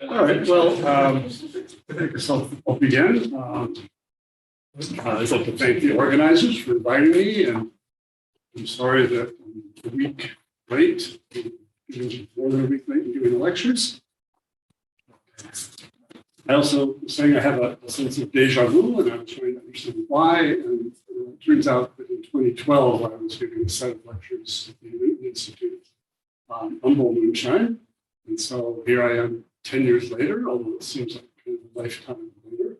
All right, well, I guess I'll begin. I'd like to thank the organizers for inviting me, and I'm sorry that I'm a week late, more than a week late in giving the lectures. I also was saying I have a sense of deja vu, and I'm trying to understand why. And it turns out that in 2012, I was giving a set of lectures at the Newton Institute on Penumbral Moonshine. And so here I am 10 years later, although it seems like kind of a lifetime later.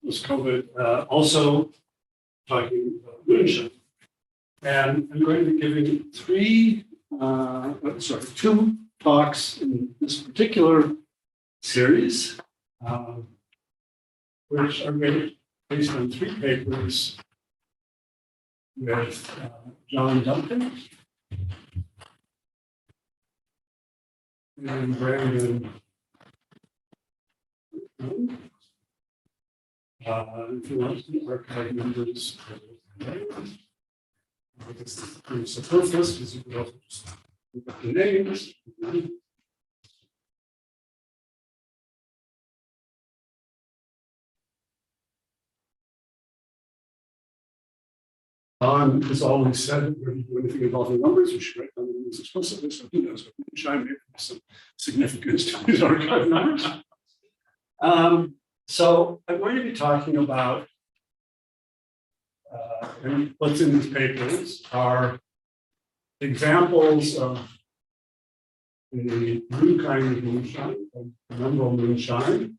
Was COVID also talking about moonshine. And I'm going to be giving two talks in this particular series, which are based on three papers with John Duncan and Brandon. If you want the archive members, it's pretty superfluous because you can also just look up the names. As always said, when you do anything involving numbers, you should write down the numbers explicitly. So who knows what moonshine may have some significance to these archive numbers. So I'm going to be talking about, and what's in these papers are examples of the new kind of moonshine, penumbral moonshine.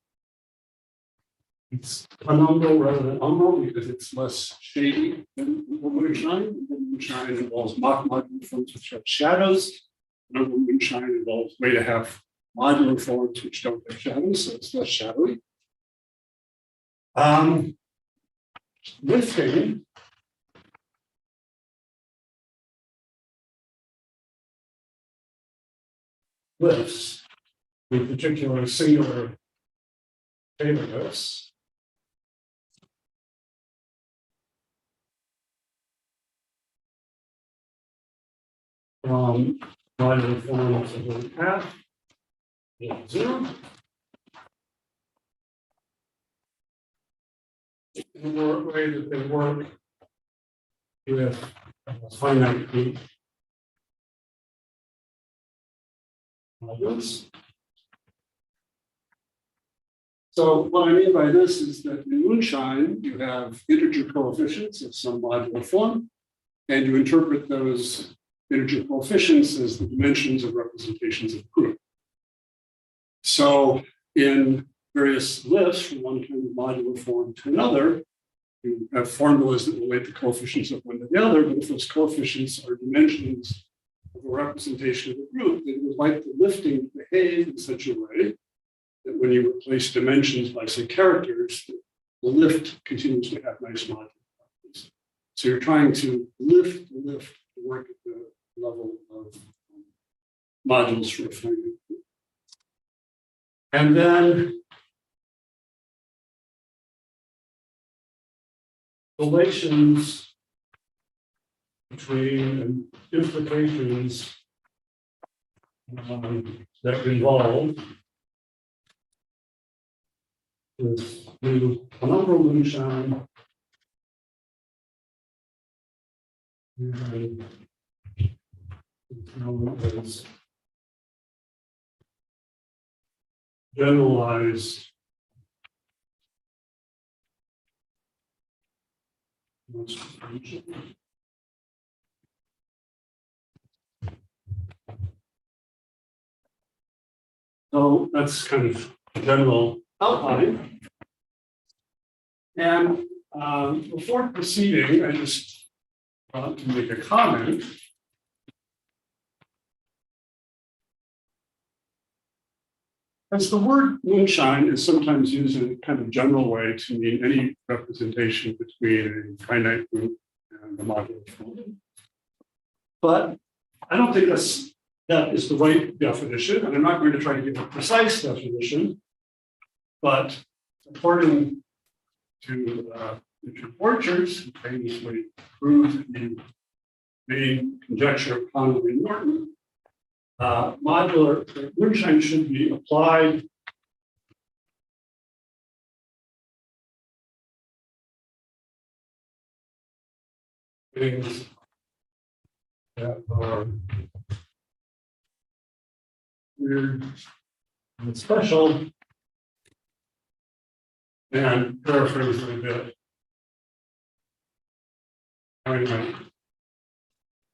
It's penumbral rather than umbral because it's less shady than moonshine. Moonshine involves modular forms which have shadows. Penumbral moonshine involves way to have modular forms which don't have shadows, so it's less shadowy. Lifting lifts, in particular singular Taylor lifts, from modular forms of the path, 0. In the way that they work with finite group modules. So what I mean by this is that in moonshine, you have integer coefficients of some modular form, and you interpret those integer coefficients as the dimensions of representations of the group. So in various lifts from one kind of modular form to another, you have formulas that relate the coefficients of one to the other, but if those coefficients are dimensions of a representation of the group, then you would like the lifting to behave in such a way that when you replace dimensions by, say, characters, the lift continues to have nice modular properties. So you're trying to lift the lift to work at the level of modules for a finite group. And then relations between and implications that involve this new penumbral moonshine and as generalized so that's kind of general outline. And before proceeding, I just want to make a comment. As the word moonshine is sometimes used in a kind of general way to mean any representation between a finite group and a modular form. But I don't think that is the right definition, and I'm not going to try to give a precise definition, but according to Richard Borchers, who famously proved the main conjecture of Connolly and Norton, modular moonshine should be applied things that are weird and special, and paraphrase it a bit. Anyway,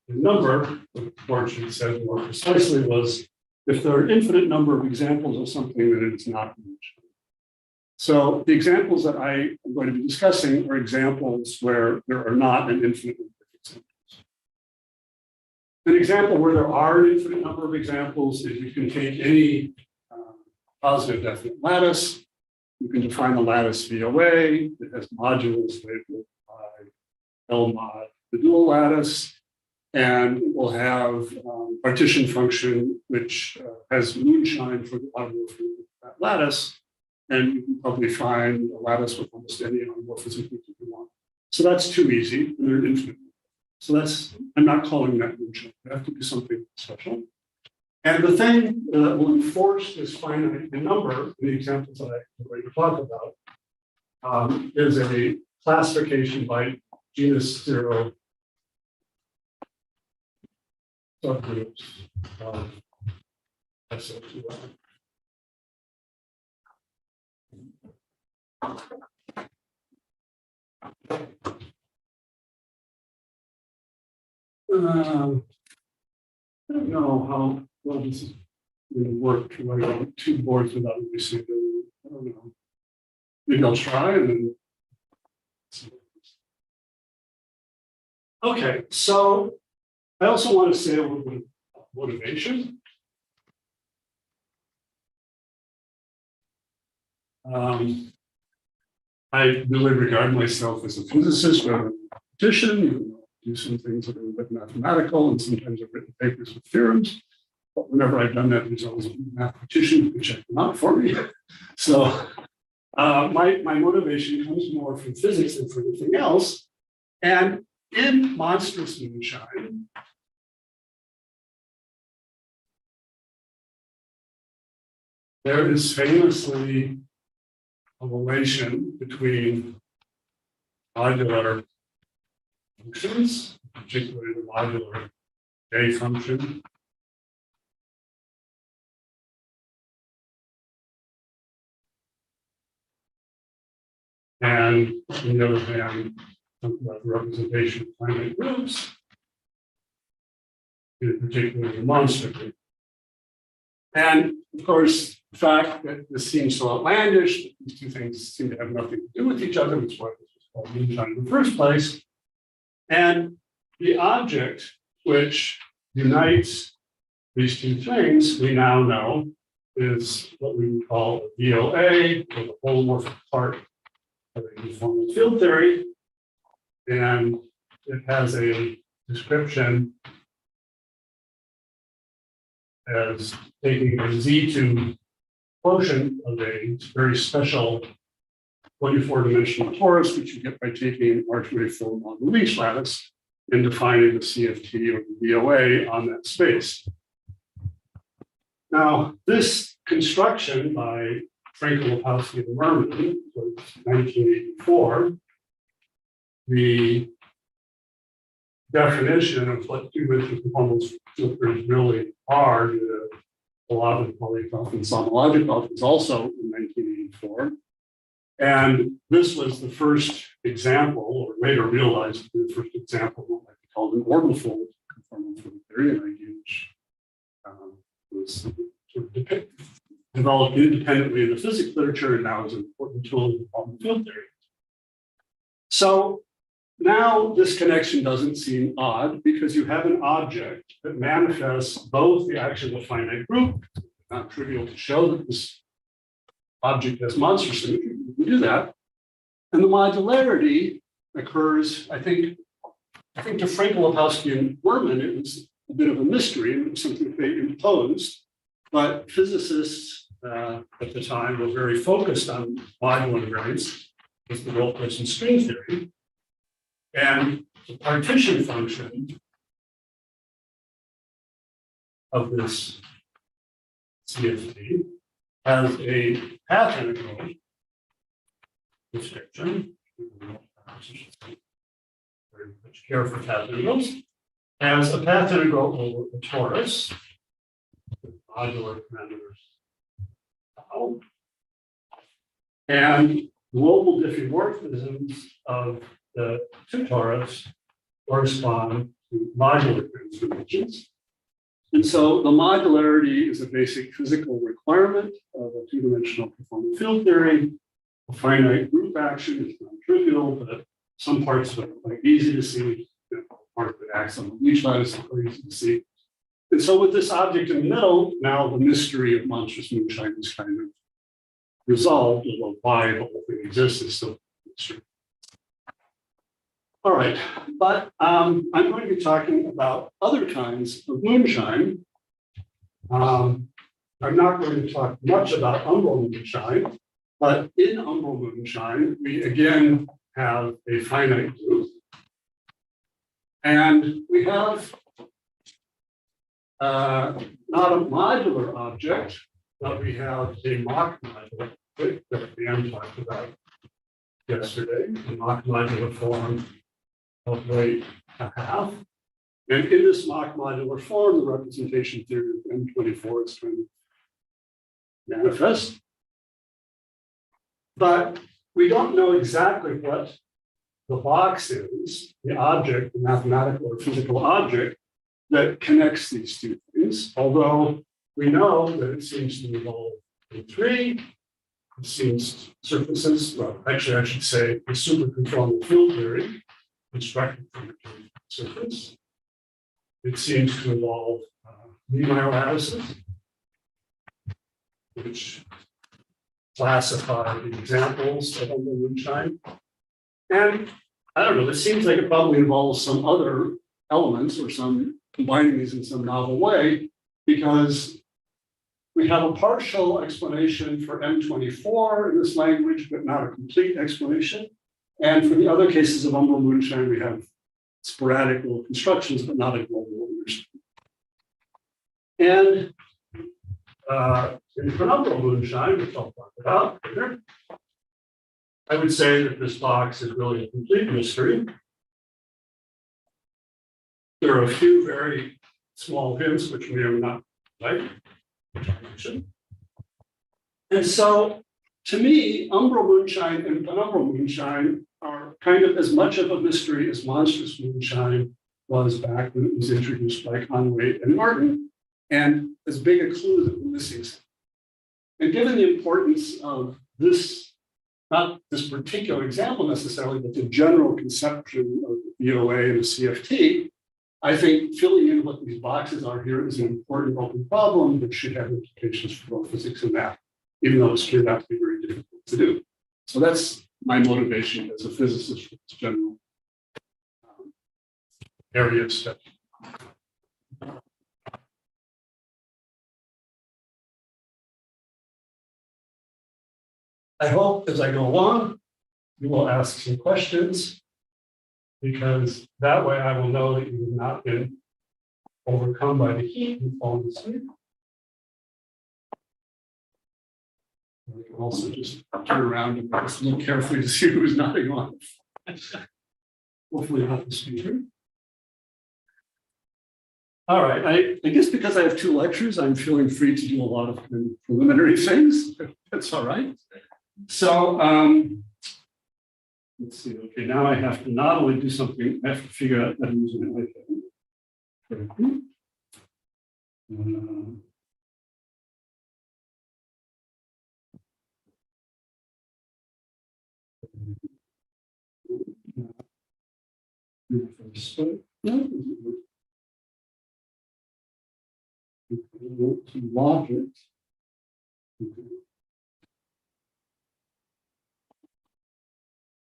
the number, the Fortune said more precisely, was if there are an infinite number of examples of something, then it's not Moonshine. So the examples that I am going to be discussing are examples where there are not an infinite number of examples. An example where there are an infinite number of examples is you can take any positive definite lattice. You can define the lattice VOA that has modules labeled by L mod the dual lattice, and it will have partition function which has moonshine for the automorphism of that lattice. And you can probably find a lattice with almost any automorphism you want. So that's too easy, and they're infinite. So that's, I'm not calling that moonshine. It has to be something special. And the thing that will enforce this finite in number, in the examples that I'm going to talk about, is a classification by genus zero subgroups of SO2. I don't know how well this is going to work to write on two boards without missing them. I don't know. Maybe I'll try and then. Okay, so I also want to say a little bit of motivation. I really regard myself as a physicist rather than a mathematician. Do some things that are a bit mathematical, and sometimes I've written papers with theorems. But whenever I've done that, there's always a mathematician who can check them out for me. So my motivation comes more from physics than from anything else. And in monstrous moonshine, there is famously a relation between modular functions, particularly the modular J function, and on the other hand, something about the representation of finite groups, in particular the monster group. And of course, the fact that this seems so outlandish, that these two things seem to have nothing to do with each other, which is why this was called moonshine in the first place. And the object which unites these two things, we now know, is what we would call a VOA, or the holomorphic part of a conformal field theory. And it has a description as taking a Z2 quotient of a very special 24-dimensional torus, which you get by taking R24 on the leash lattice and defining the CFT or the VOA on that space. Now, this construction by Frankel, Lepowski, and Merman was 1984. The definition of what two-dimensional conformal filters really are, Polavin, Polyakov, and Samologikov, was also in 1984. And this was the first example, or later realized to be the first example of what might be called an orbital fold conformal field theory, and was sort of developed independently in the physics literature, and now is an important tool in conformal field theory. So now this connection doesn't seem odd because you have an object that manifests both the action of a finite group. Not trivial to show that this object has monster symmetry. We do that. And the modularity occurs, I think to Frankel, Lepowski, and Merman, it was a bit of a mystery, and it was something that they imposed. But physicists at the time were very focused on modular invariance with the Rolf-Person string theory. And the partition function of this CFT has a path integral description. very much care for path integrals, has a path integral over a torus with modular parameters. And global diffeomorphisms of the two torus correspond to modular transformations. And so the modularity is a basic physical requirement of a two-dimensional conformal field theory. A finite group action is non-trivial, but some parts of it are quite easy to see. Part that acts on the leech lattice is quite easy to see. And so with this object in the middle, now the mystery of monstrous moonshine is kind of resolved, although why the whole thing exists is still a mystery. All right, but I'm going to be talking about other kinds of moonshine. I'm not going to talk much about umbral moonshine, but in umbral moonshine, we again have a finite group. And we have not a modular object, but we have a Mach modular that Dan talked about yesterday, a Mach modular form of weight a half. And in this Mach modular form, the representation theory of M24 is trying to manifest. But we don't know exactly what the box is, the object, the mathematical or physical object that connects these two things, although we know that it seems to involve A3, it seems surfaces, well, actually I should say the superconformal field theory constructed from a surface. It seems to involve Lie lattices, which classify the examples of umbral moonshine. And I don't know, it seems like it probably involves some other elements or some combining these in some novel way, because we have a partial explanation for M24 in this language, but not a complete explanation. And for the other cases of umbral moonshine, we have sporadic little constructions, but not a global understanding. And in penumbral moonshine, which I'll talk about later, I would say that this box is really a complete mystery. There are a few very small hints which may or may not right, which I mentioned. And so, to me, umbral moonshine and penumbral moonshine are kind of as much of a mystery as monstrous moonshine was back when it was introduced by Conway and Martin, and as big a clue that we're missing. And given the importance of this, not this particular example necessarily, but the general conception of the VOA and the CFT, I think filling in what these boxes are here is an important open problem that should have implications for both physics and math, even though it's turned out to be very difficult to do. So that's my motivation as a physicist for this general area of study. I hope as I go along, you will ask some questions, because that way I will know that you have not been overcome by the heat and fallen asleep. I can also just turn around and just look carefully to see who's nodding on. Hopefully not the speaker. All right, I guess because I have two lectures, I'm feeling free to do a lot of preliminary things. That's all right. So let's see. Okay, now I have to not only do something, I have to figure out how to use my iPad. To log it.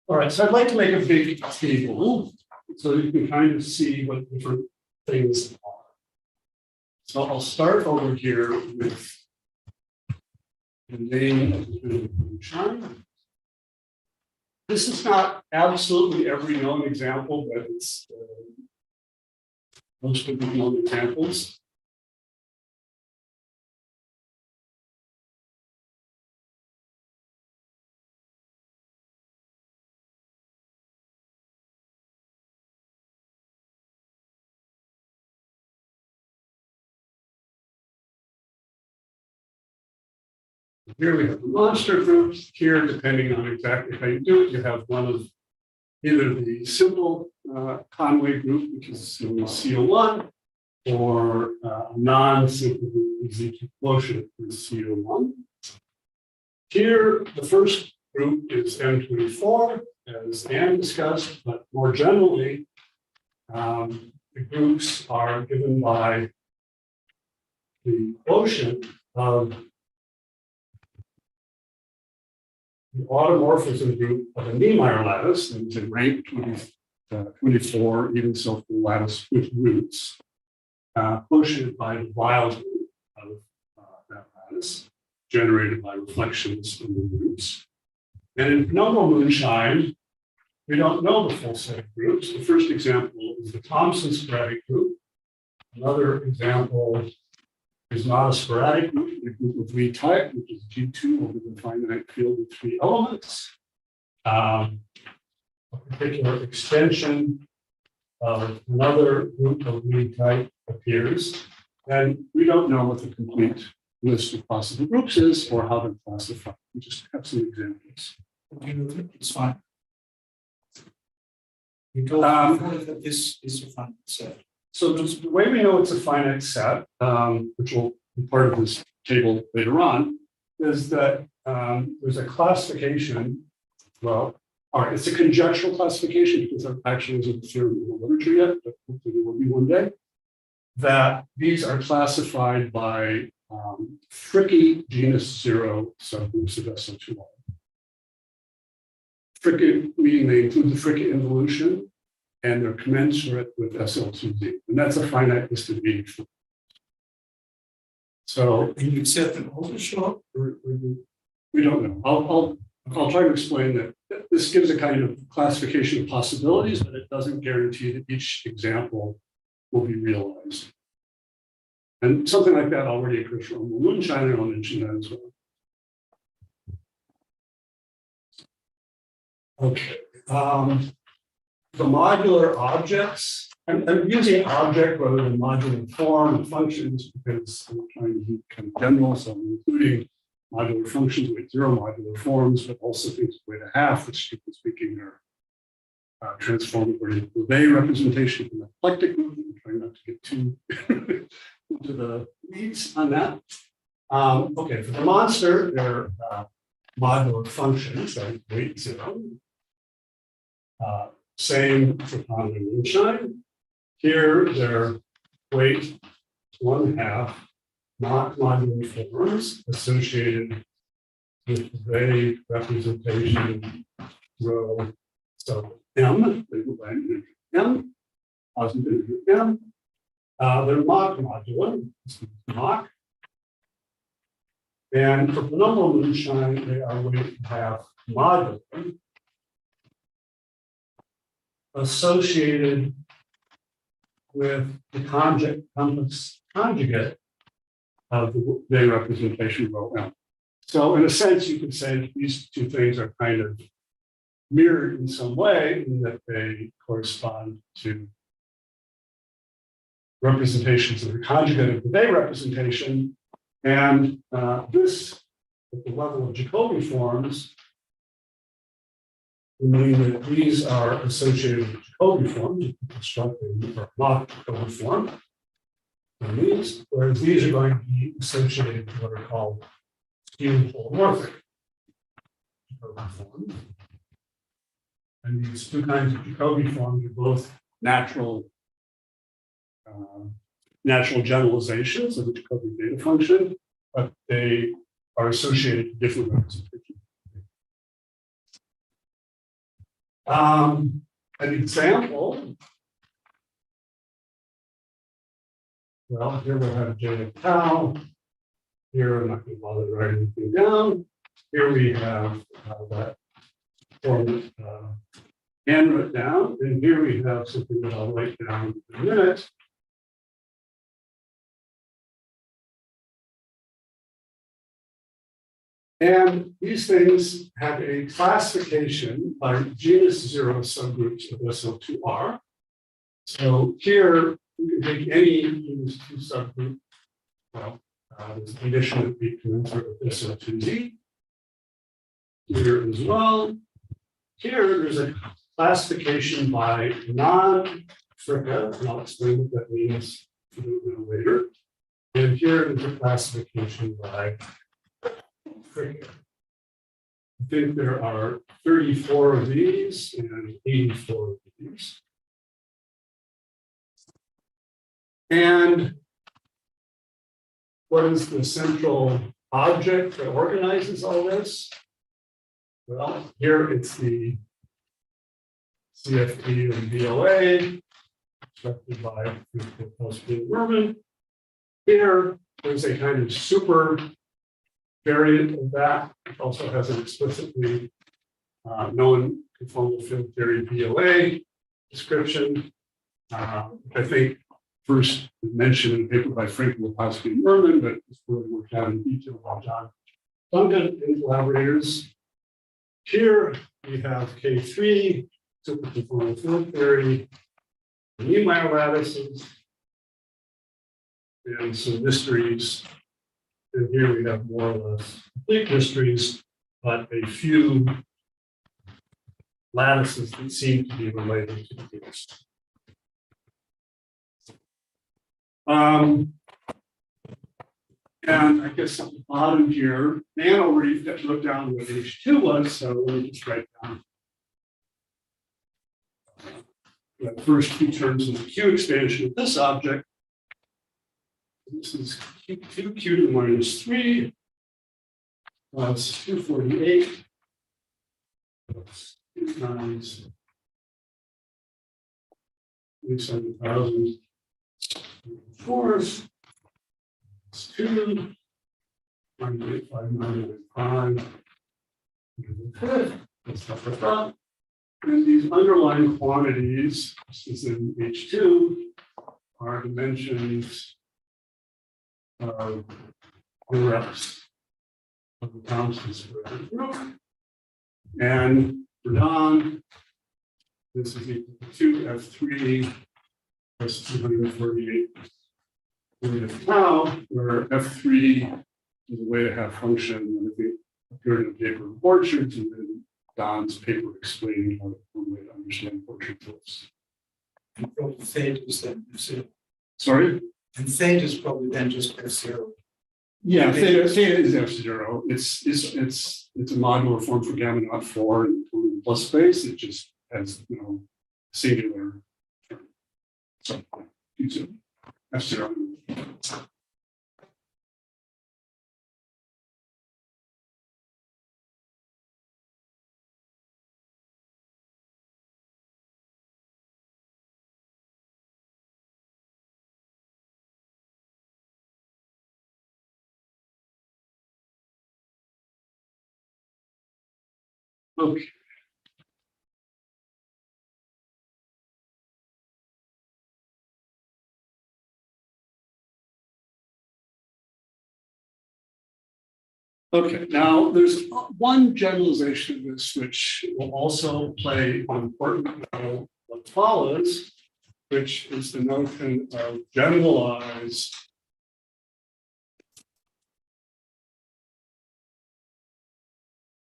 All right, so I'd like to make a big table so you can kind of see what different things are. So I'll start over here with the name of the moonshine. This is not absolutely every known example, but it's most of the known examples. Here we have the monster groups. Here, depending on exactly how you do it, you have one of either the simple Conway group, which is known as CO1, or a non-simple Ezekiel quotient is CO1. Here, the first group is M24, as Anne discussed, but more generally, the groups are given by the quotient of the automorphism group of a Niemeyer lattice, that is in rank 24, even self lattice with roots, quotiented by the Weil group of that lattice, generated by reflections from the roots. And in Penumbral Moonshine, we don't know the full set of groups. The first example is the Thomson sporadic group. Another example is not a sporadic group, a group of Lie type, which is G2 over the finite field with 3 elements. A particular extension of another group of Lie type appears, and we don't know what the complete list of possible groups is or how they're classified. We just have some examples. It's fine. You go that this is a finite set. So the way we know it's a finite set, which will be part of this table later on, is that there's a classification. Well, all right, it's a conjectural classification because there actually isn't a theorem in the literature yet, but hopefully there will be one day. That these are classified by Fricke genus 0 subgroups of SO2R. Fricke, meaning they include the Fricke involution, and they're commensurate with SL2Z. And that's a finite list of 84. So And you accept an older show? we don't know. I'll try to explain that this gives a kind of classification of possibilities, but it doesn't guarantee that each example will be realized. And something like that already occurs from Moonshine, and I'll mention that as well. Okay. The modular objects, I'm using object rather than modular form and functions because I'm trying to be kind of general, so I'm including modular functions with 0 modular forms, but also things with a half, which strictly speaking are transformative Lie representation from the eclectic group. I'm trying not to get too into the weeds on that. Okay, for the monster, they're modular functions, like weight 0. Same for Conway Moonshine. Here, they're weight 1/2, not modular forms associated with the representation rho. So M, they go by M, positive M. They're Mach modular, Mach. And for Penumbral Moonshine, they are weight 1/2 modular, associated with the conjugate of the Lie representation rho M. So in a sense, you could say that these two things are kind of mirrored in some way in that they correspond to representations of the conjugate of the Lie representation. And this, at the level of Jacobi forms, we mean that these are associated with Jacobi forms, you can construct a Mach Jacobi form. Whereas these are going to be associated with what are called skew holomorphic Jacobi forms. And these two kinds of Jacobi forms are both natural generalizations of the Jacobi data function, but they are associated with different representations. An example, well, here we'll have J of tau. Here, I'm not going to bother to write anything down. Here we have that form Anne wrote down, and here we have something that I'll write down in a minute. And these things have a classification by genus 0 subgroups of SL2R. So here, you can take any genus 2 subgroup, well, There's a condition that we can insert with this into Z. Here as well. Here, there's a classification by non-FRICA, and I'll explain what that means a little bit later. And here is a classification by FRICA. I think there are 34 of these and 84 of these. And what is the central object that organizes all this? Well, here it's the CFT and BLA, constructed by Merman. Here, there's a kind of super variant of that. It also has an explicitly known conformal field theory BLA description. I think first mentioned in a paper by Frank Lepowski and Merman, but it's really worked out in detail by John Duncan and collaborators. Here we have K3, superconformal field theory, Niemeyer lattices, and some mysteries. And here we have more or less complete mysteries, but a few lattices that seem to be related to these. And I guess at the bottom here, Dan already wrote down what H2 was, so let me just write down the first two terms of the Q expansion of this object. This is Q2, Q to the minus 3 plus 248 plus 2 times 27,000 fourths. 2, 985, and these underlying quantities, this is in H2, are dimensions of the rest of the constant square group. And for non, this is equal to 2F3 plus 248. We have tau, where F3 is a way to have function, and I think appeared in the paper of orchards, and then Don's paper explaining how one way to understand orchard flips. And probably theta is then F0. Sorry? And theta is probably then just F0. Yeah, theta is F0. It's a modular form for gamma naught 4 and plus space. It just has singular term. So F0. Okay. Okay, now there's one generalization of this which will also play an important role what follows, which is the notion of generalized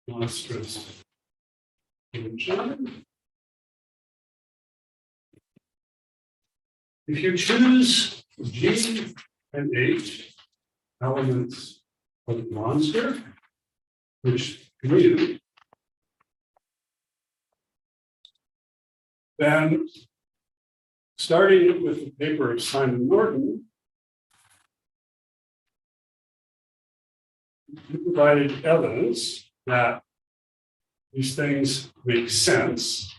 monstrous moonshine. If you choose G and H elements of the monster, which commute, then starting with the paper of Simon Norton, he provided evidence that these things make sense.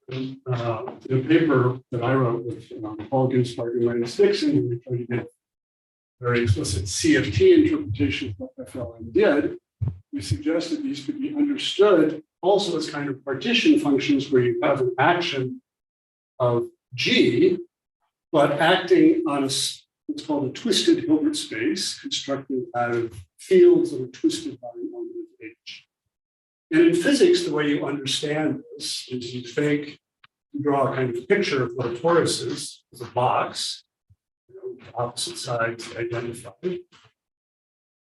In a paper that I wrote with Paul Ginsberg and Lance Dixon, we tried to get very explicit CFT interpretation of what FLM did. We suggested these could be understood also as kind of partition functions where you have an action of G, but acting on what's called a twisted Hilbert space, constructed out of fields that are twisted by an element of H. And in physics, the way you understand this is you draw a kind of picture of what a torus is as a box, opposite sides identified.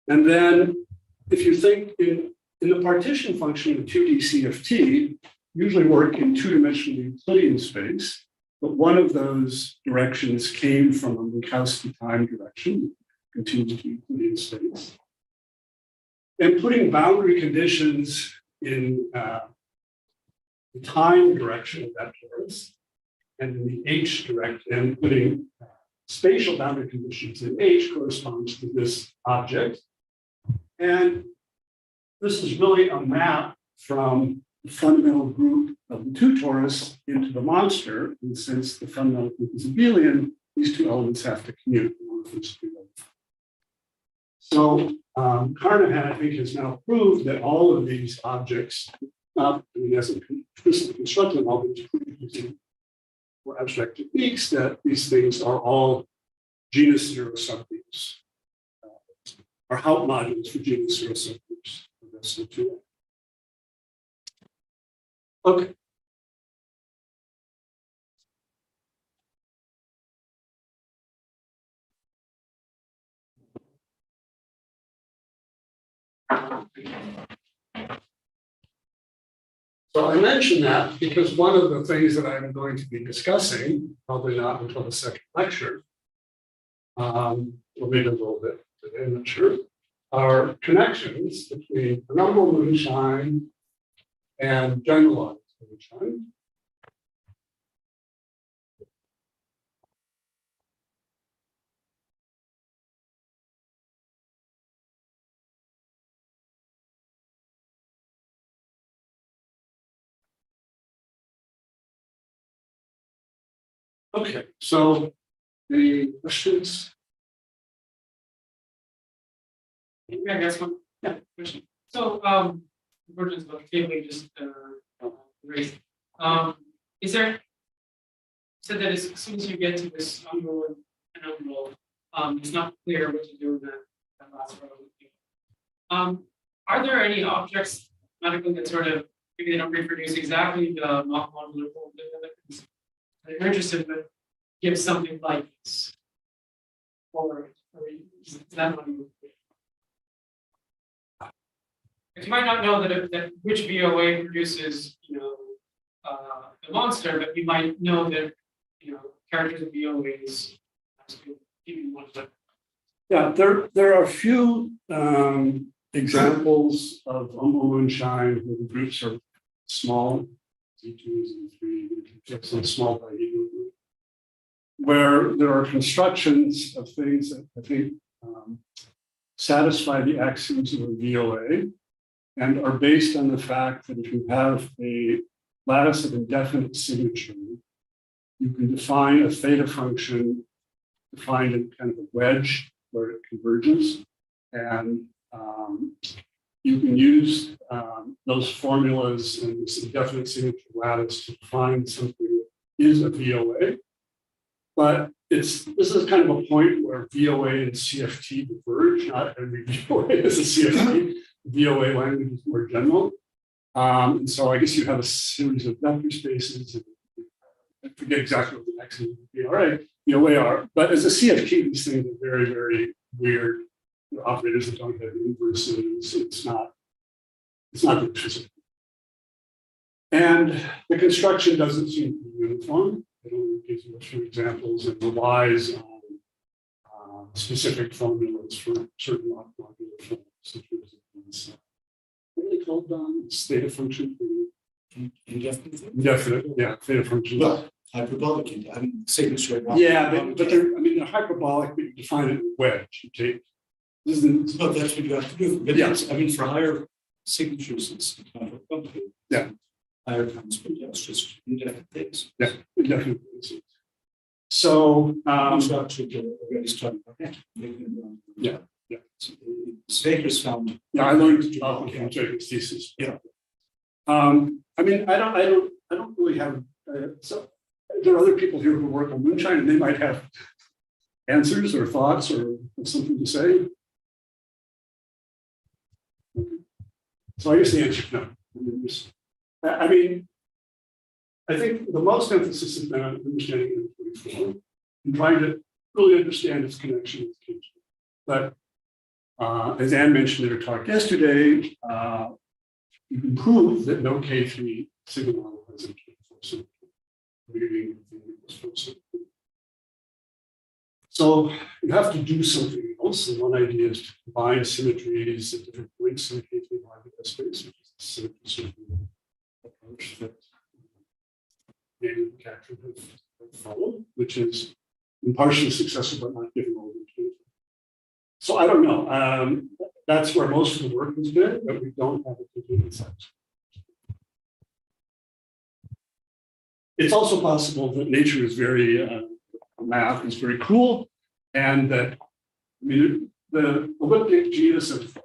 And then if you think in the partition function of 2D CFT, usually work in two-dimensional Euclidean space, but one of those directions came from a Minkowski time direction, continues to Euclidean space. And putting boundary conditions in the time direction of that torus and in the H direction, and putting spatial boundary conditions in H corresponds to this object. And this is really a map from the fundamental group of the two torus into the monster. And since the fundamental group is abelian, these two elements have to commute. So Carnahan, I think, has now proved that all of these objects, as a explicitly constructed all these using more abstract techniques, that these things are all genus zero subgroups, are Haupt modules for genus zero subgroups. That's the two. Okay. So I mention that because one of the things that I'm going to be discussing, probably not until the second lecture, or maybe a little bit today, I'm not sure, are connections between penumbral moonshine and generalized moonshine. Okay, so any questions? Yeah, I guess one. Yeah, question. So, convergence of tabling just raised. Is there? So that as soon as you get to this umbral and penumbral, it's not clear what to do in that last row. Are there any objects mathematically that sort of maybe they don't reproduce exactly the Mach modular form that they're interested in, but give something like this, or is that what you? You might not know that which VOA produces, the monster, but you might know that, characters of VOAs even one of them. Yeah, there are a few examples of umbral moonshine where the groups are small, Z2s and 3, some small diagonal group, where there are constructions of things that I think satisfy the axioms of a VOA and are based on the fact that if you have a lattice of indefinite symmetry, you can define a theta function defined in kind of a wedge where it converges. And you can use those formulas and this indefinite symmetry lattice to define something that is a VOA. But this is kind of a point where VOA and CFT diverge. Not every VOA is a CFT. VOA language is more general. And so I guess you have a series of vector spaces. And I forget exactly what the next one would be. All right, VOA are. But as a CFT, these things are very, very weird. They're operators that don't have inverses. It's not good physics. And the construction doesn't seem to be uniform. It only gives you a few examples and relies on specific formulas for certain modular forms. What are they called? Theta function. Indefinite, yeah, theta function. Well, hyperbolic, I mean, signature. Yeah, but they're hyperbolic, but you define it in wedge. You take. No, that's what you have to do. But Yeah. I mean, for higher signatures, it's kind of complicated. Yeah. Higher times, but yeah, it's just indefinite things. Yeah, indefinite. So I'm sure to already started. Yeah. Yeah. Sakers found. Yeah, I learned from Jacob's thesis. Yeah. I mean, I don't really have so there are other people here who work on moonshine, and they might have answers or thoughts or something to say. So I guess the answer is no. I think the most emphasis has been on understanding M44 and trying to really understand its connection with K2. But as Anne mentioned in her talk yesterday, you can prove that no K3 signal model has M24 symmetry. So you have to do something else. And one idea is to combine symmetries at different points in the K3 Market space, which is a symmetry approach that maybe the capture have followed, which is partially successful, but not given all the information. So I don't know. That's where most of the work has been, but we don't have a complete insight. It's also possible that nature is very, math is very cool, and that, the elliptic genus of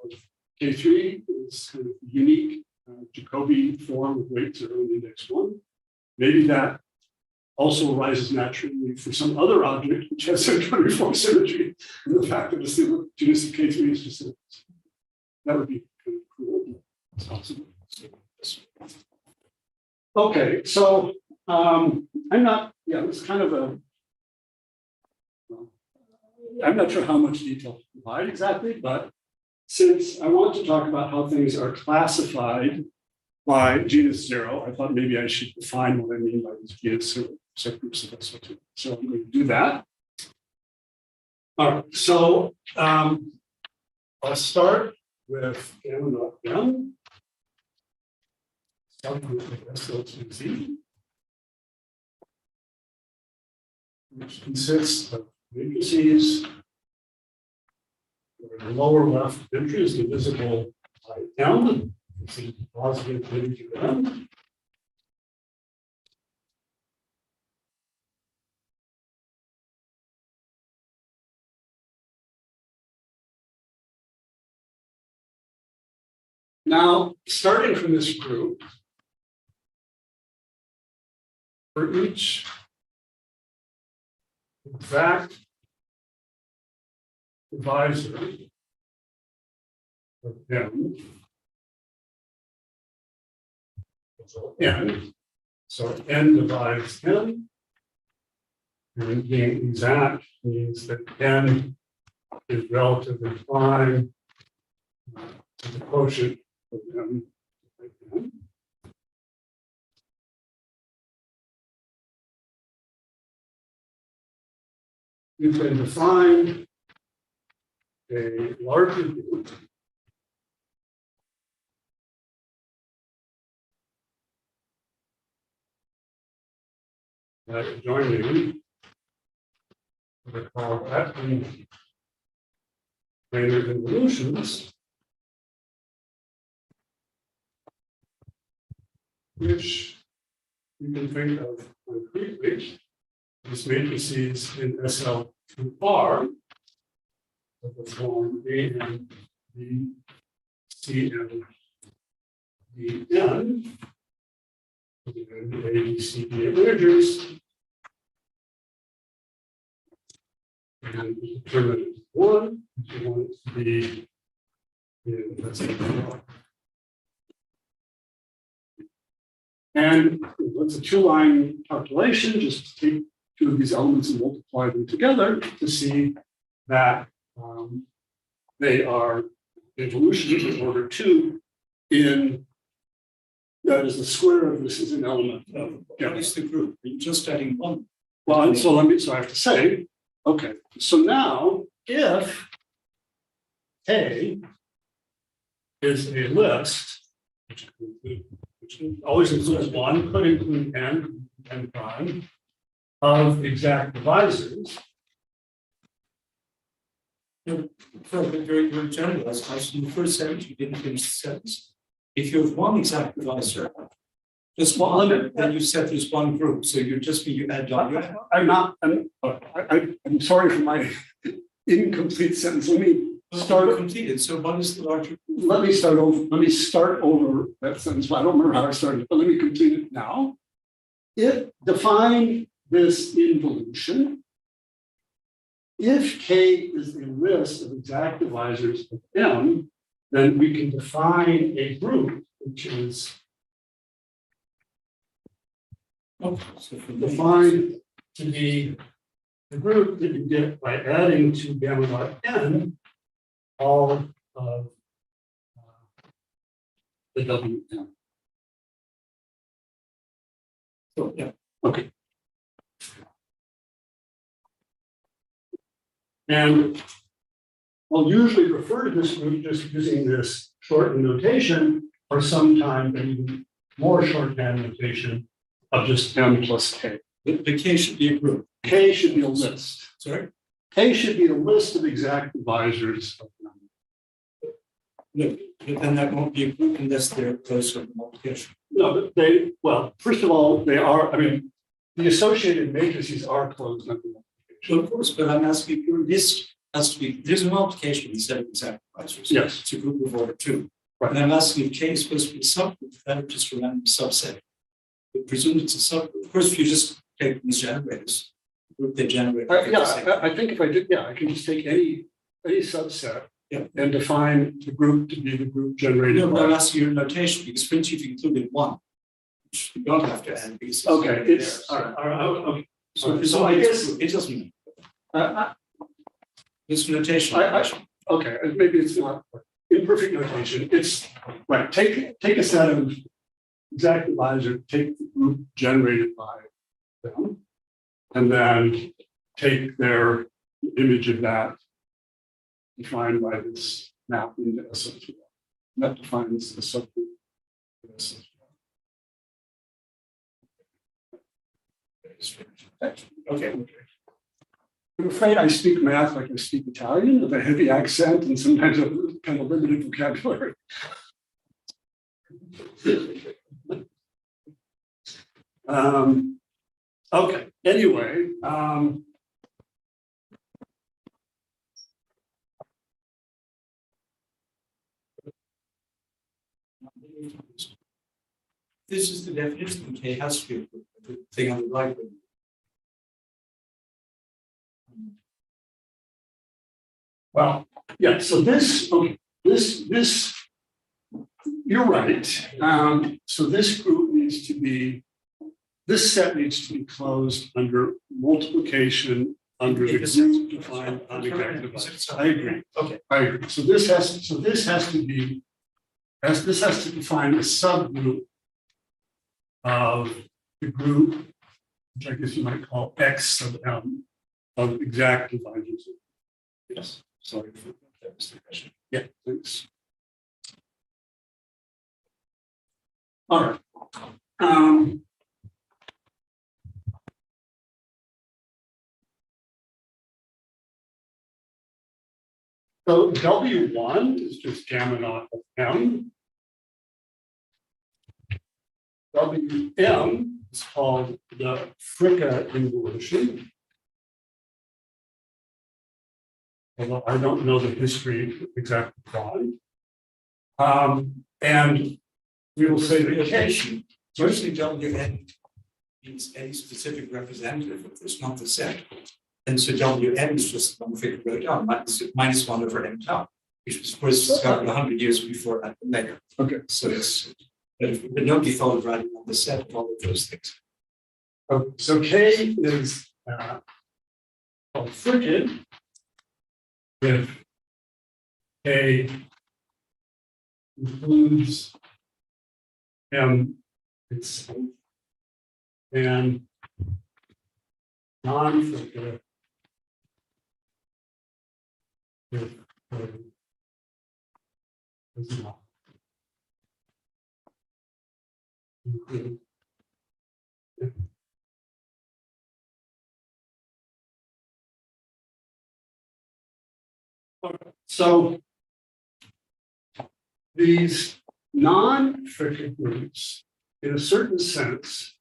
K3 is kind of unique Jacobi form with weight 0 and index 1. Maybe that also arises naturally for some other object which has M24 symmetry, and the fact that it's the genus of K3 is just that would be kind of cool. It's possible. Okay, so I'm not, it's kind of a, I'm not sure how much detail to provide exactly, but since I want to talk about how things are classified by genus 0, I thought maybe I should define what I mean by these genus 0 subgroups of SO2. So I'm going to do that. All right, so I'll start with gamma naught m, subgroup of SO2Z, which consists of matrices where the lower left entry is divisible by m, this is positive integer m. Now, starting from this group, for each exact divisor of m, so n, so n divides n, and being exact means that n is relatively prime to the quotient of m. You can define a larger group that adjoining what are called Latin planar involutions, which you can think of concretely as matrices in SL2R of the form AN, B, CN, DN, and A, B, C, D integers, and the determinant is 1, if you want it to be in SL2R. And it's a two-line calculation, just take two of these elements and multiply them together to see that they are evolutions in order 2 in, that is the square of this is an element of, What is the group? Are you just adding one? well, so I have to say, okay, so now if A is a list, which always includes 1, could include n prime, of exact divisors. Very generalized question. In the first sentence, you didn't finish the sentence. If you have one exact divisor, just one, then you said there's one group. So you add on. I'm sorry for my incomplete sentence. Let me start. Completed. So what is the larger group? Let me start over that sentence. I don't remember how I started, but let me complete it now. Define this involution, if K is a list of exact divisors of M, then we can define a group which is defined to be the group that you get by adding to gamma naught n all of the WM. So, yeah, okay. And I'll usually refer to this group just using this shorthand notation, or sometimes an even more shorthand notation of just M plus K. The K should be a group. K should be a list. Sorry? K should be a list of exact divisors of numbers. No, but then that won't be a group unless they're close to the multiplication. No, but they, well, first of all, they are, I mean, the associated matrices are closed under multiplication. Well, of course, but I'm asking you, this has to be, there's a multiplication instead of exact divisors. Yes. It's a group of order 2. Right. And I'm asking if K is supposed to be a subgroup, that or just a random subset. But presume it's a subgroup. Of course, if you just take these generators, the group they generate. I think if I did, yeah, I can just take any subset Yeah. and define the group to be the group generated. No, but I'm by. asking your notation because for instance, you've included 1, which you don't have to add because it's Okay, already it's, there. all right, okay. So I guess, it doesn't mean uh, it's notation. okay, maybe it's not imperfect notation, it's, right, take a set of exact divisor, take the group generated by them, and then take their image of that defined by this map into SO2. That defines the subgroup of SO2. Okay. I'm afraid I speak math like I speak Italian with a heavy accent and sometimes a kind of limited vocabulary. Okay, anyway. This is the definition. K has to be the thing on the right. Well, yeah, so this, okay, this, you're right. So this group needs to be, this set needs to be closed under multiplication under the group defined on exact divisors. I agree. Okay. I agree. So this has to be, this has to define a subgroup of the group, which I guess you might call X sub M, of exact divisors. Yes. Sorry for that was the question. Yeah, thanks. All right. So W1 is just gamma naught of M. WM is called the Fricka involution. Although I don't know the history exactly why. And we will say the Notation. Usually WN means any specific representative if it's not the set. And so WN is just one figure wrote down, minus 1 over M tau, which was first discovered 100 years before that later. Okay. So it's, but nobody thought of writing on the set of all of those things. So K is called frickin if K includes M itself and non-fricka if does not include M. So these non-fricka groups, in a certain sense,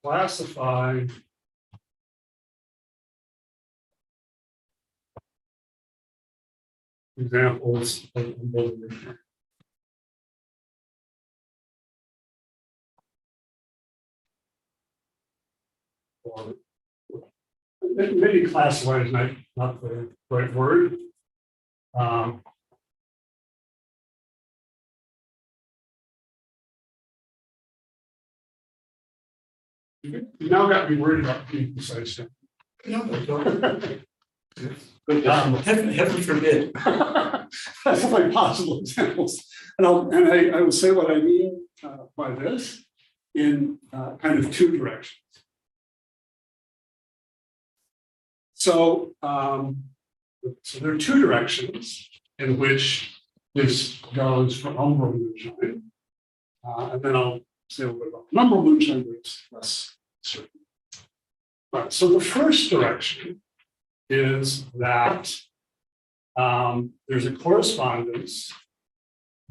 classify examples of motivation. or maybe classified is not the right word. You now got me worried about being precise. No, don't. Heaven forbid. That's like possible examples. And I will say what I mean by this in kind of two directions. So, so there are two directions in which this goes for Penumbral Moonshine. And then I'll say a little bit about Penumbral Moonshine, but it's less certain. All right, so the first direction is that there's a correspondence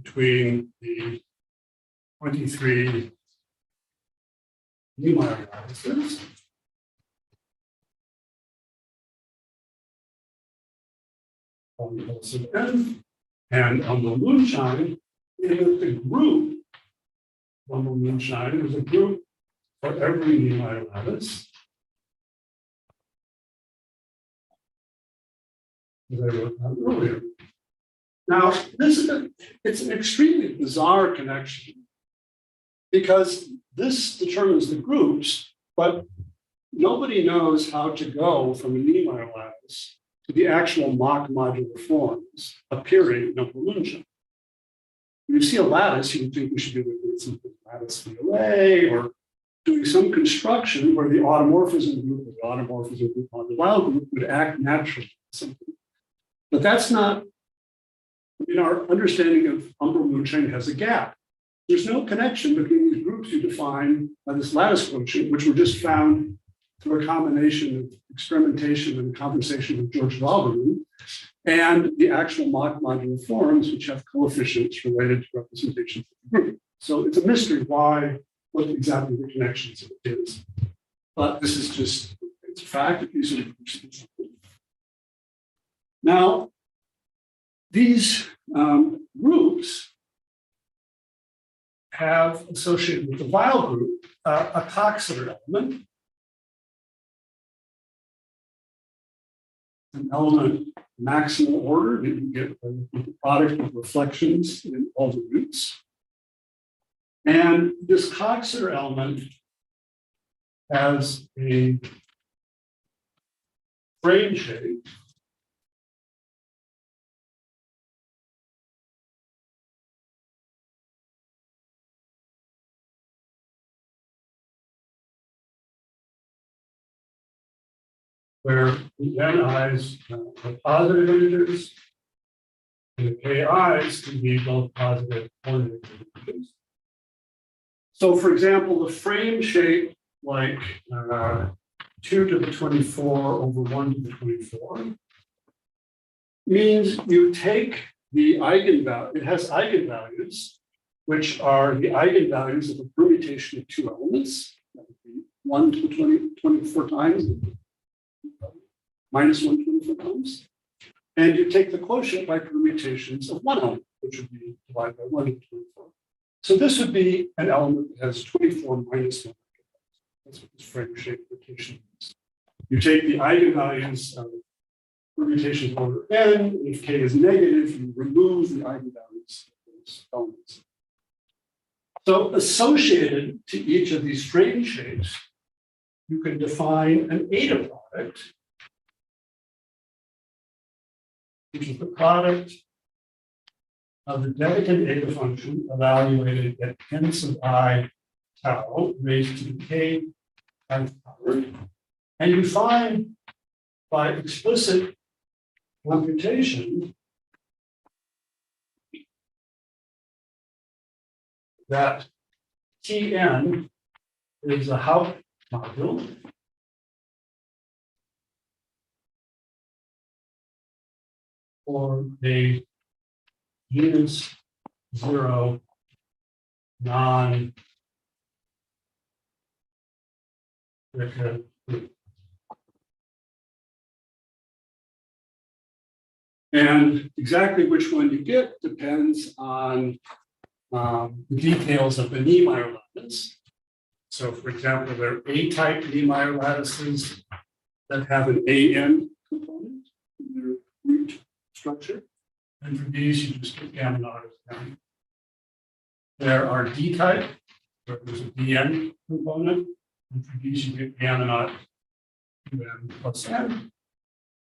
between the 23 Niemeyer lattices on LCN and on the moonshine in the group. On the moonshine, there's a group for every Niemeyer lattice. As I wrote down earlier. Now, it's an extremely bizarre connection because this determines the groups, but nobody knows how to go from a Niemeyer lattice to the actual Mach modular forms appearing in Penumbral Moonshine. When you see a lattice, you would think we should be looking at some lattice VLA or doing some construction where the automorphism group or the automorphism group on the wild group would act naturally. But that's not, our understanding of Penumbral Moonshine has a gap. There's no connection between these groups you define by this lattice quotient, which were just found through a combination of experimentation and conversation with George Valderman, and the actual Mach modular forms, which have coefficients related to representations of the group. So it's a mystery what exactly the connections is. But this is just, it's a fact that these are the groups. Now, these groups have associated with the Weil group a Coxeter element, an element maximal order that you get the product of reflections in all the roots. And this Coxeter element has a frame shape where the ni's are positive integers and the ki's can be both positive or negative integers. So, for example, the frame shape like 2 to the 24 over 1 to the 24 means you take the eigenvalue, it has eigenvalues, which are the eigenvalues of a permutation of two elements. That would be 1 to the 24 times. Minus 124 times. And you take the quotient by permutations of one element, which would be divided by 1 to 24. So this would be an element that has 24 minus 1. That's what this frame shape rotation is. You take the eigenvalues of permutations over n, and if k is negative, you remove the eigenvalues of those elements. So associated to each of these frame shapes, you can define an eta product, which is the product of the Dedekind eta function evaluated at n sub I tau raised to the k nth power. And you find by explicit computation that Tn is a Haupt module for a units 0 non group. And exactly which one you get depends on the details of the Niemeyer lattice. So for example, there are A-type Niemeyer lattices that have an AN component in their root structure. And for these, you just get gamma naught as n. There are D-type, where there's a Bn component. And for these, you get gamma naught 2n plus n.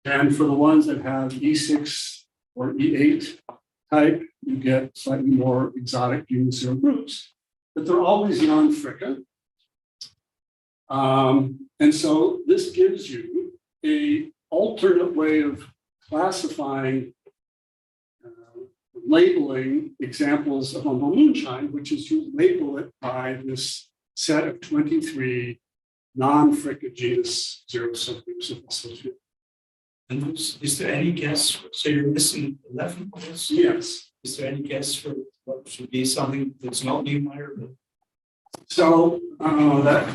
And for the ones that have E6 or E8 type, you get slightly more exotic unit-zero groups. But they're always non-fricka. And so this gives you an alternate way of classifying, labeling examples of Penumbral moonshine, which is you label it by this set of 23 non-fricka genus zero subgroups of associated. And is there any guess? So you're missing 11 of this? Yes. Is there any guess for what should be something that's not Niemeyer? So that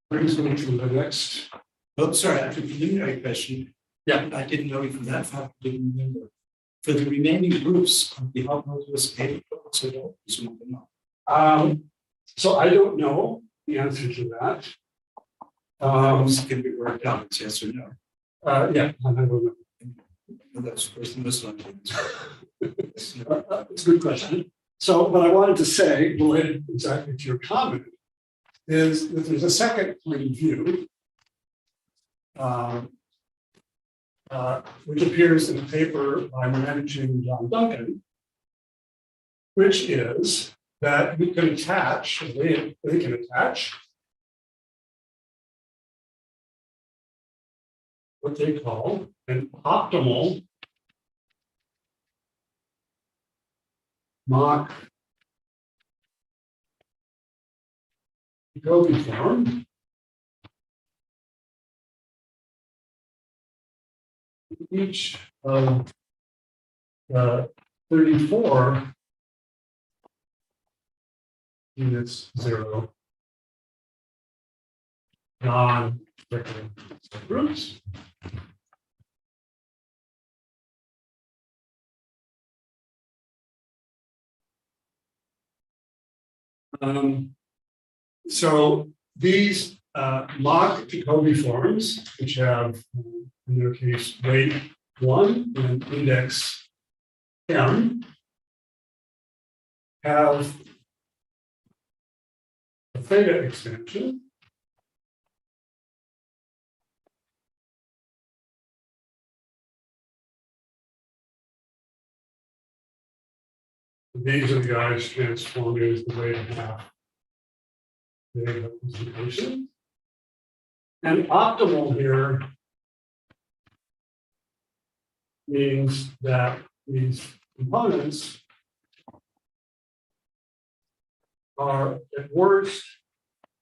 brings me to the next. Oh, sorry, after the preliminary question. Yeah. I didn't know even that fact, I didn't remember. For the remaining groups, the hypothesis A, so don't assume them not. So I don't know the answer to that. This can be worked out, it's yes or no. Yeah, I don't know. And that's of course the most likely answer. It's a good question. So what I wanted to say, related exactly to your comment, is that there's a second point of view, which appears in a paper by Manching and John Duncan, which is that we can attach, they can attach what they call an optimal mock Jacobi form each of the 34 units zero non-fricka groups. So these mock Jacobi forms, which have, in their case, weight 1 and index m, have a theta expansion. These are the guys transformed as the way to have the representation. And optimal here means that these components are at worst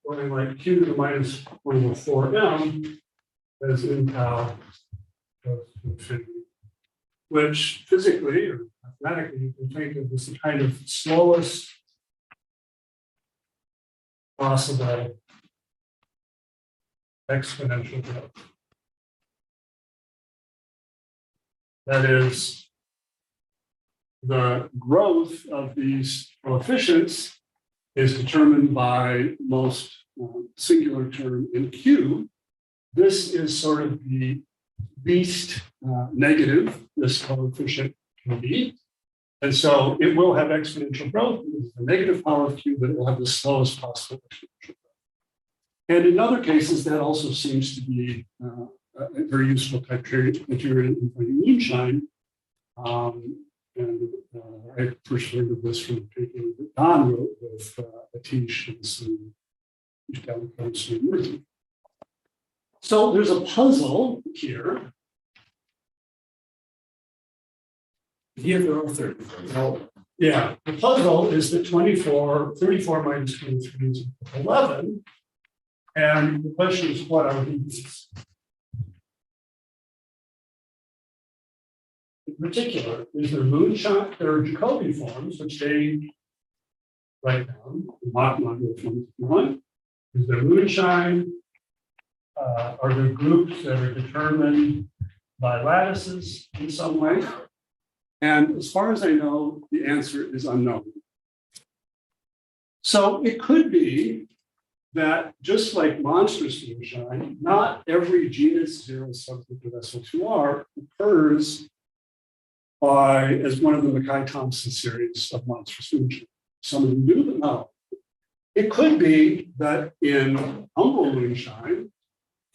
going like q to the minus 0.4m as in tau goes to infinity, which physically or mathematically you can think of as the kind of slowest possible exponential growth. That is, the growth of these coefficients is determined by most singular term in Q. This is sort of the least negative this coefficient can be. And so it will have exponential growth. It's the negative power of Q, but it will have the slowest possible exponential growth. And in other cases, that also seems to be a very useful criterion in finding moonshine. And I first learned of this from a paper that Don wrote with Atish and some Murthy. So there's a puzzle here. Here there are 34. Yeah, the puzzle is that 34 minus 23 is 11. And the question is, what are these? In particular, is there moonshine? There are Jacobi forms, which they write down, Mach number 21. Is there moonshine? Are there groups that are determined by lattices in some way? And as far as I know, the answer is unknown. So it could be that just like monstrous moonshine, not every genus zero subgroup of SO2R occurs as one of the Mackay-Thompson series of monstrous moonshine. Some of them do, but not. It could be that in Penumbral moonshine,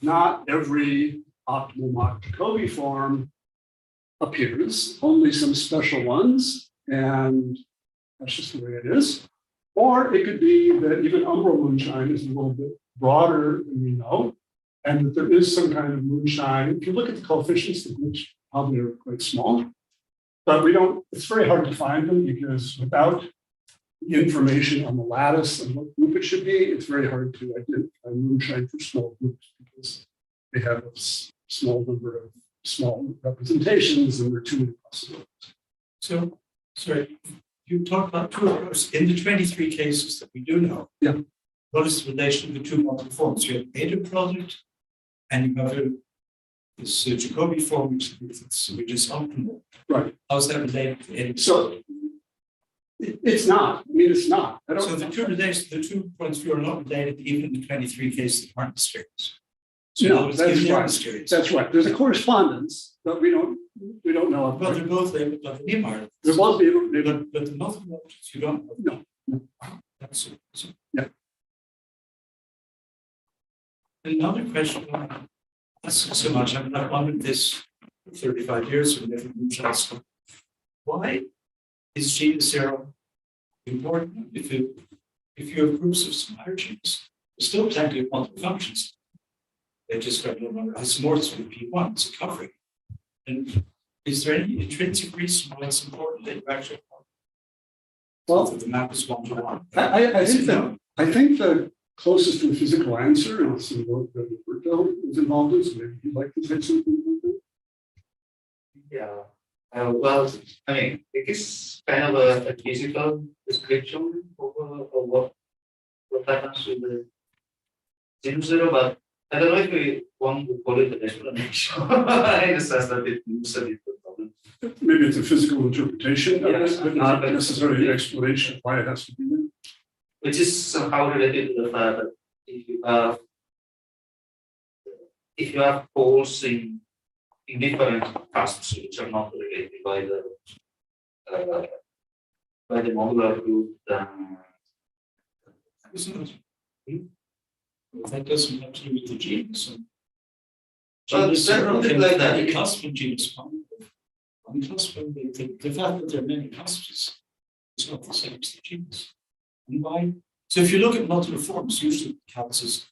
not every optimal Mach-Jacobi form appears, only some special ones, and that's just the way it is. Or it could be that even umbral moonshine is a little bit broader than we know, and that there is some kind of moonshine. If you look at the coefficients, the groups probably are quite small, but it's very hard to find them because without the information on the lattice and what group it should be, it's very hard to identify moonshine for small groups because they have a small number of small representations and there are too many possibilities. So, sorry, you talked about two of those. In the 23 cases that we do know, Yeah. What is the relation of the two model forms? You have a beta product and you have this Jacobi form, which is optimal. Right. How's that related to any? So it's not. I mean, it's not. So the two points of view are not related even in the 23 cases that aren't mysterious. So No, that's even right. mysterious. That's right. There's a correspondence, but we don't know. Well, they're both labeled by the Niemeyer. They're both labeled. But the multiple objects you don't know. No. That's it. So, Yeah. Another question, that's so much. I've wondered this for 35 years with different moonshots. Why is genus zero important? If you have groups of some higher genus, there's still plenty of multiple functions. They just got no number isomorphs with P1, it's a covering. And is there any intrinsic reason why it's important that you actually Well, the map is 1-to-1? I think the closest to a physical answer is some work that Roberto is involved in, so maybe he'd like to say something about that. Yeah. Well, I mean, it is kind of a physical description of what happens with the genus zero, but I don't know if we want to call it an explanation in the sense that it moves a different problem. Maybe it's a physical interpretation of Yes, it, but not necessarily an explanation of why it has to be there. Which is somehow related to the fact that if you have poles in different cusps which are not related by the modular group, then That doesn't have to do with the genus. Well, Genus several can things like that. be cusp in genus one cusp, and the fact that there are many cusps is not the same as the genus. And why? So if you look at multiple forms, usually it counts as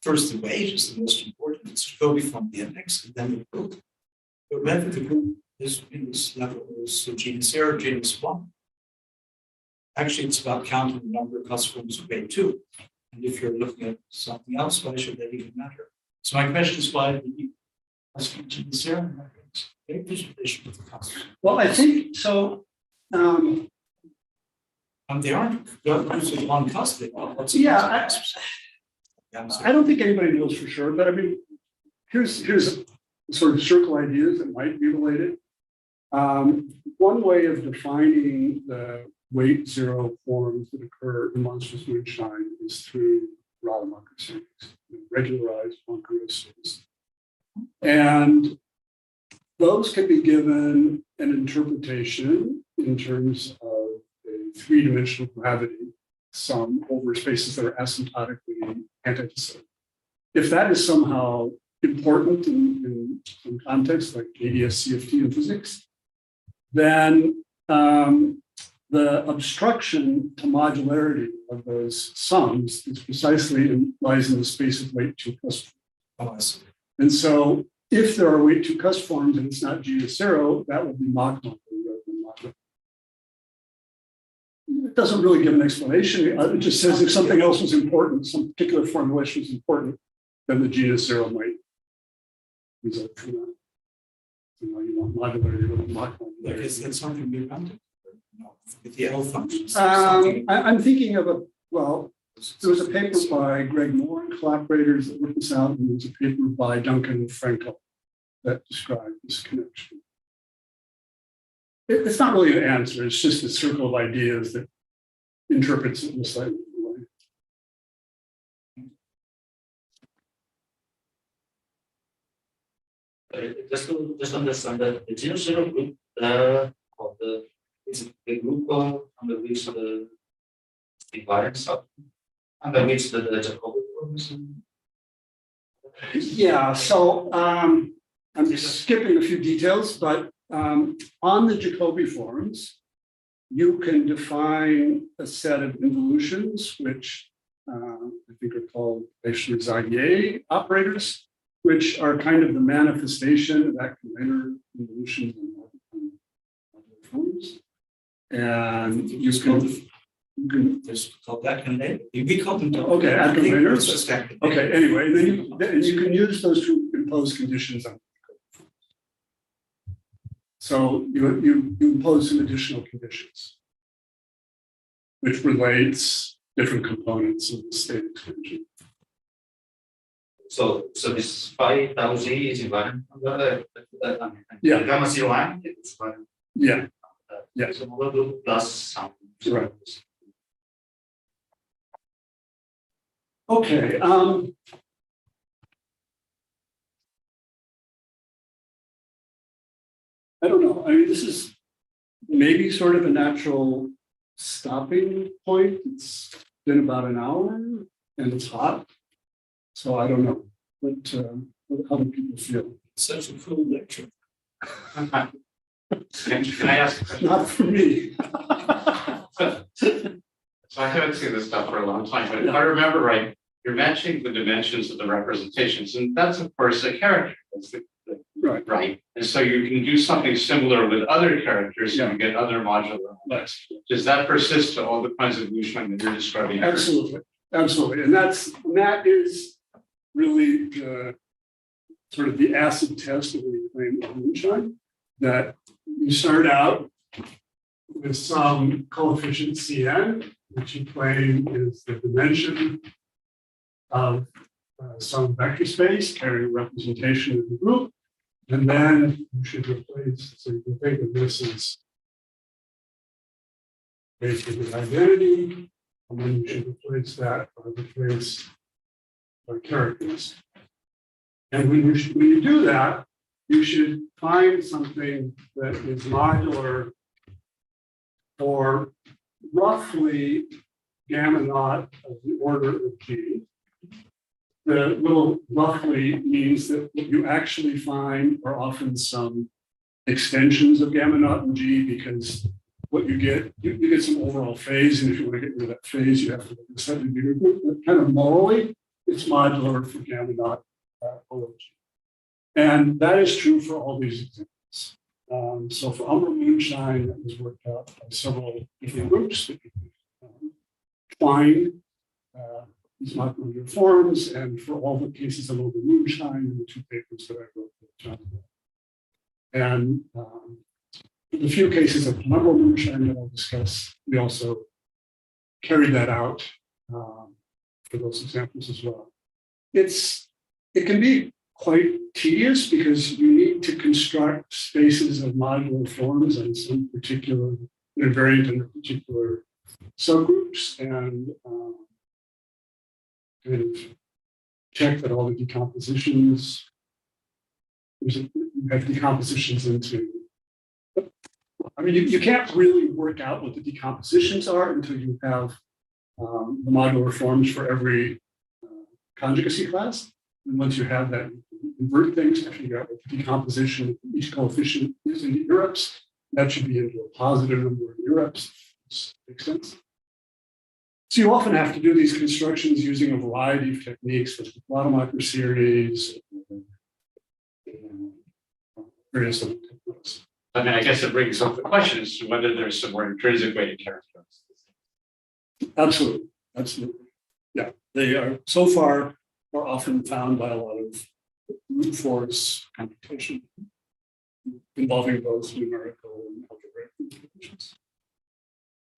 first the weight is the most important. It's Jacobi from the index and then the group. But whether the group is in this level is genus zero or genus one, actually it's about counting the number of cusp forms of weight two. And if you're looking at something else, why should that even matter? So my question is why do you cusp genus zero? There's relation with the cusp. Well, I think so. And they aren't using one cusp. Yeah, I don't think anybody knows for sure, but I mean, here's sort of circle ideas that might be related. One way of defining the weight zero forms that occur in monstrous moonshine is through Rademacher series, regularized Poincare series. And those can be given an interpretation in terms of a three-dimensional gravity sum over spaces that are asymptotically antidissociative. If that is somehow important in some context, like ADS CFT in physics, then the obstruction to modularity of those sums is precisely lies in the space of weight two cusp forms. And so if there are weight two cusp forms and it's not genus zero, that will be Mach number rather than Mach number. It doesn't really give an explanation. It just says if something else was important, some particular formulation is important, then the genus zero might result from that. You want modularity with Mach number. Like, is that something we wanted? No, with the L functions. I'm thinking of there was a paper by Greg Moore and collaborators that worked this out, and there was a paper by Duncan Frankel that described this connection. It's not really an answer, it's just a circle of ideas that interprets it in a slightly different way. Just understand that the genus zero group, of the is the group under which the variants are, under which the Jacobi forms. Yeah, so I'm just skipping a few details, but on the Jacobi forms, you can define a set of involutions, which I think are called actually Zagier operators, which are kind of the manifestation of that container involution in forms. And you can Just call that container. We call them. Okay, I think containers. it's just that. Okay, anyway, then you can use those to impose conditions on. So you impose some additional conditions, which relates different components of the state extension. So this 5,000 is invariant under Yeah. gamma zero and it's invariant. Yeah, yeah. So model group plus some. Right. Okay. I don't know. I mean, this is maybe sort of a natural stopping point. It's been about an hour and it's hot. So I don't know. But how do people feel? Such a cool lecture. Can I ask? Not for me. So I haven't seen this stuff for a long time, but if I remember right, you're matching the dimensions of the representations, and that's of course a character. That's Right. right. And so you can do something similar with other characters Yeah. and get other modular. Yes. Does that persist to all the kinds of Moonshine that you're describing? Absolutely. Absolutely. And that is really the sort of the acid test of the claim of Moonshine, that you start out with some coefficient Cn, which you claim is the dimension of some vector space carrying representation of the group. And then you should replace, so you can think of this as basically identity, and then you should replace that by characters. And when you do that, you should find something that is modular for roughly gamma naught of the order of G. The little roughly means that what you actually find are often some extensions of gamma naught and G, because what you get some overall phase, and if you want to get rid of that phase, you have to look at a slightly bigger group. But kind of morally, it's modular for gamma naught over G. And that is true for all these examples. So for Penumbral Moonshine, that was worked out by several different groups that you can find these modular forms, and for all the cases of Penumbral Moonshine in the two papers that I wrote with John. And in a few cases of Penumbral Moonshine that I'll discuss, we also carried that out for those examples as well. It can be quite tedious because you need to construct spaces of modular forms and some particular invariant under particular subgroups, and kind of check that all the decompositions, you have decompositions into, I mean, you can't really work out what the decompositions are until you have the modular forms for every conjugacy class. And once you have that, you convert things to figure out what the decomposition of each coefficient is in the Europe's. That should be into a positive number of Europe's. Makes sense? So you often have to do these constructions using a variety of techniques, like the Rademacher series, and various other techniques. I mean, I guess it brings up the question as to whether there's some more intrinsic way to characterize this. Absolutely, absolutely. Yeah, they are so far are often found by a lot of brute force computation involving both numerical and algebraic computations.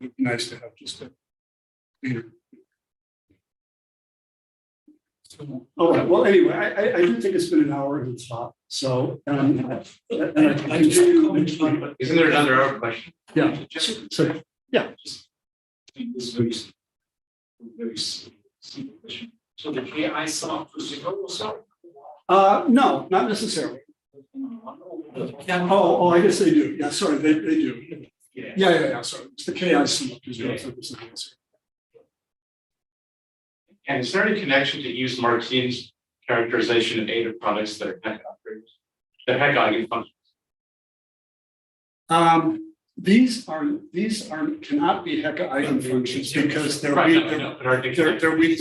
It'd be nice to have just a cleaner. All right. Well, anyway, I do think it's been an hour and it's hot. So, and I continue. Isn't there another hour question? Yeah. So, yeah. This very simple question. So the KI sum for zero will solve. No, not necessarily. Oh, I guess they do. Yeah, sorry, they do. Yeah. Yeah, sorry. It's the KI sum is Yeah. the answer. And is there any connection to Yves Martin's characterization of eta products that are heck operators? The heck eigenfunctions. These cannot be Hecke eigenfunctions because they're Right, weak. no, I know, but are they They're weak.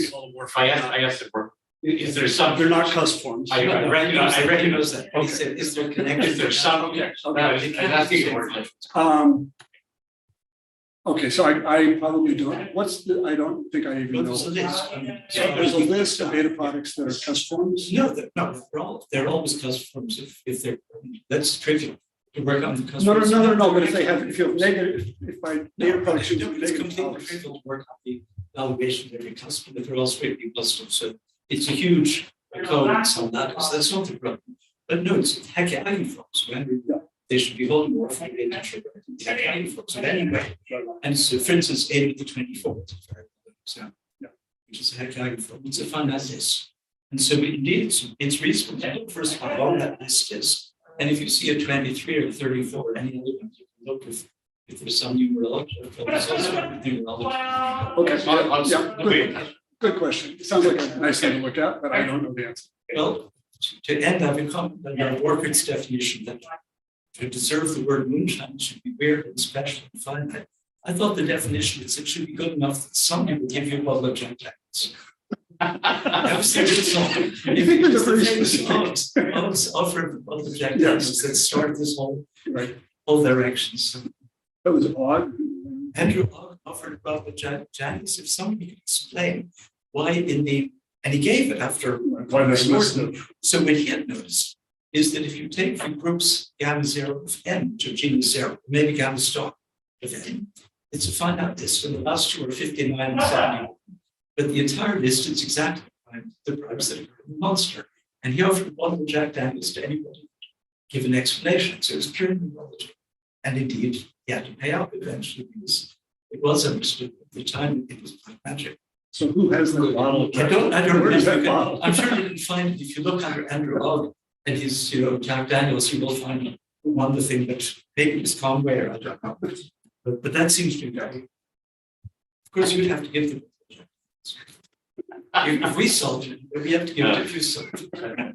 I asked if we're, is there some? They're not cusp forms. I recognize that. Okay. He said, is there a connection? Is there some? Okay. I'm asking you more. Okay, so I probably don't, I don't think I even know. There's a list. So there's a list of beta products that are cusp forms. No, they're always custom forms if they're, that's trivial to work on the custom. No, but if they have, if you have negative, if by beta products. you have It's negative completely powers. trivial to work on the valuation of every custom, but they're all strictly custom, so it's a huge code on some ladders, that's not the problem. But no, it's heck eigenfunctions, right? They should be holding more from data heck eigenfunctions, but anyway. And so, for instance, 8 to the 24th, so, which is a heck eigenfunction, it's a finite list. And so indeed, it's reasonable to look first how long that list is. And if you see a 23 or 34 or any other one, you can look if there's some numerology. There's also numerology. Okay, good question. It sounds like a nice thing to look at, but I don't know the answer. Well, to end, I would comment on Warford's definition that to deserve the word moonshine should be weird and special and finite. I thought the definition is it should be good enough that somebody would give you a bottle of Jack Daniels. That was the original. You think there's a very specific offer of bottle of Jack Daniels that started this whole direction. So That was odd. Andrew offered a bottle of Jack Daniels if somebody could explain why and he gave it after. Why that's listed. So what he had noticed is that if you take the groups gamma 0 of n to genus 0, maybe gamma star of n, it's a finite list, and the last two are 59 and 71. But the entire list is exactly the primes that occur in the monster. And he offered one of the Jack Daniels to anybody give an explanation. So it was pure numerology. And indeed, he had to pay out eventually because it was understood at the time it was black magic. So who has the bottle? I don't Where is that remember. bottle? I'm sure you can find it if you look under Andrew Ogg and his, Jack Daniels, you will find one the thing that maybe was Conway or I don't know. But that seems to be right. Of course, you'd have to give them. If we solved it, we have to give it if you solved it.